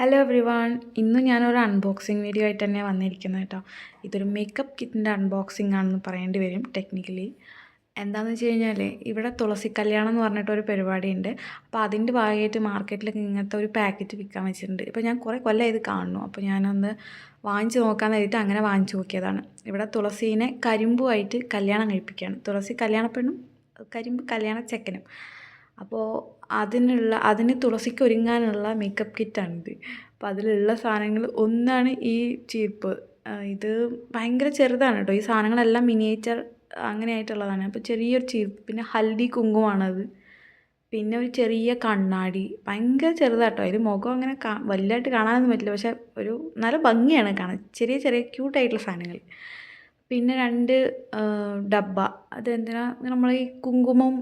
Hello every one. ഇന്ന് ഞാനൊരു unboxing video ആയിട്ട് തന്നെ വന്നിരിക്കുന്നത് കേട്ടോ. ഇതൊരു മേക്കപ്പ് കിറ്റിൻ്റെ അൺബോക്സിങ് ആണെന്ന് പറയേണ്ടി വരും ടെക്നിക്കലി. എന്താണെന്ന് വെച്ച് കഴിഞ്ഞാൽ ഇവിടെ തുളസി കല്യാണം എന്ന് പറഞ്ഞിട്ടൊരു പരിപാടിയുണ്ട്. അപ്പോൾ അതിൻ്റെ ഭാഗമായിട്ട് മാർക്കറ്റിൽ ഇങ്ങനത്തെ ഒരു പാക്കറ്റ് വിൽക്കാൻ വെച്ചിട്ടുണ്ട്. ഇപ്പോൾ ഞാൻ കുറേ കൊല്ലം ഇത് കാണുന്നു. അപ്പോൾ ഞാനൊന്ന് വാങ്ങിച്ച് നോക്കാൻ വേണ്ടിയിട്ട് അങ്ങനെ വാങ്ങിച്ച് നോക്കിയതാണ്. ഇവിടെ തുളസീനെ കരിമ്പുമായിട്ട് കല്യാണം കഴിപ്പിക്കുകയാണ്. തുളസി കല്യാണപ്പെണ്ണും കരിമ്പ് കല്യാണ ചെക്കനും. അപ്പോൾ അതിന് തുളസിക്ക് ഒരുങ്ങാനുള്ള മേക്കപ്പ് കിറ്റാണിത്. അപ്പോൾ അതിലുള്ള സാധനങ്ങൾ ഒന്നാണ് ഈ ചീർപ്പ്. ഇത് ഭയങ്കര ചെറുതാണ് കേട്ടോ. ഈ സാധനങ്ങളെല്ലാം മിനിയേച്ചർ അങ്ങനെയായിട്ടുള്ളതാണ്. അപ്പോൾ ചെറിയൊരു ചീർപ്പ്, പിന്നെ ഹൽദി കുങ്കുമാണത്, പിന്നെ ഒരു ചെറിയ കണ്ണാടി, ഭയങ്കര ചെറുതാട്ടോ. അതിൽ മുഖം അങ്ങനെ വലുതായിട്ട് കാണാനൊന്നും പറ്റില്ല, പക്ഷേ ഒരു നല്ല ഭംഗിയാണ് കാണാൻ. ചെറിയ ചെറിയ ക്യൂട്ടായിട്ടുള്ള സാധനങ്ങൾ. പിന്നെ 2 ഡബ്ബ. അതെന്തിനാ നമ്മൾ ഈ കുങ്കുമം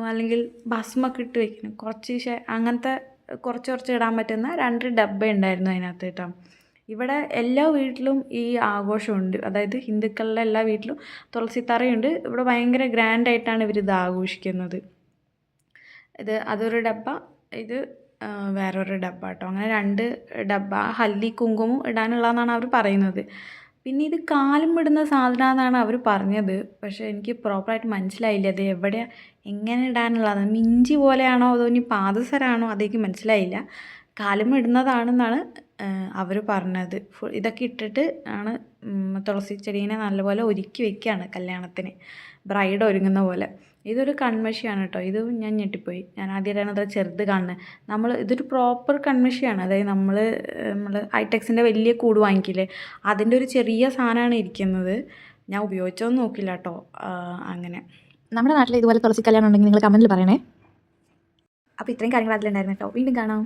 അല്ലെങ്കിൽ ഭസ്മൊക്കെ ഇട്ട് വയ്ക്കണം, കുറച്ച് അങ്ങനത്തെ കുറച്ച് ഇടാൻ പറ്റുന്ന 2 ഡബ്ബ ഉണ്ടായിരുന്നു അതിനകത്ത് കേട്ടോ. ഇവിടെ എല്ലാ വീട്ടിലും ഈ ആഘോഷമുണ്ട്. അതായത് ഹിന്ദുക്കളുടെ എല്ലാ വീട്ടിലും തുളസിത്തറയുണ്ട്. ഇവിടെ ഭയങ്കര ഗ്രാൻഡായിട്ടാണ് ഇവരിത് ആഘോഷിക്കുന്നത്. അതൊരു ഡബ്ബ, ഇത് വേറൊരു ഡബ്ബ കേട്ടോ. അങ്ങനെ 2 ഡബ്ബ ഹൽദി കുങ്കുമം ഇടാനുള്ളതെന്നാണ് അവർ പറയുന്നത്. പിന്നെ ഇത് കാലും ഇടുന്ന സാധനമെന്നാണ് അവർ പറഞ്ഞത്. പക്ഷേ എനിക്ക് പ്രോപ്പറായിട്ട് മനസ്സിലായില്ല അത് എവിടെയാണ് എങ്ങനെ ഇടാനുള്ളതാണ്. മിഞ്ചി പോലെയാണോ അതോ ഇനി പാദസരമാണോ അതെനിക്ക് മനസ്സിലായില്ല. കാലും ഇടുന്നതാണെന്നാണ് അവർ പറഞ്ഞത്. ഇതൊക്കെ ഇട്ടിട്ട് ആണ് തുളസി ചെടീനെ നല്ലപോലെ ഒരുക്കി വെക്കുകയാണ് കല്യാണത്തിന്, ബ്രൈഡ് ഒരുങ്ങുന്ന പോലെ. ഇതൊരു കൺമഷിയാണ് കേട്ടോ. ഇത് ഞാൻ ഞെട്ടിപ്പോയി. ഞാൻ ആദ്യമായിട്ടാണ് അത്ര ചെറുത് കാണുന്നത്. ഇതൊരു പ്രോപ്പർ കൺമഷിയാണ്. അതായത് നമ്മൾ ഹൈടെക്സിൻ്റെ വലിയ കൂട് വാങ്ങിക്കില്ലേ, അതിൻ്റെ ഒരു ചെറിയ സാധനമാണ് ഇരിക്കുന്നത്. ഞാൻ ഉപയോഗിച്ചൊന്നും നോക്കില്ല കേട്ടോ. അങ്ങനെ നമ്മുടെ നാട്ടിൽ ഇതുപോലെ തുളസി കല്യാണം ഉണ്ടെങ്കിൽ നിങ്ങൾ കമൻറ്റിൽ പറയണേ. അപ്പോൾ ഇത്രയും കാര്യങ്ങൾ അതിലുണ്ടായിരുന്നു കേട്ടോ. വീണ്ടും കാണാം.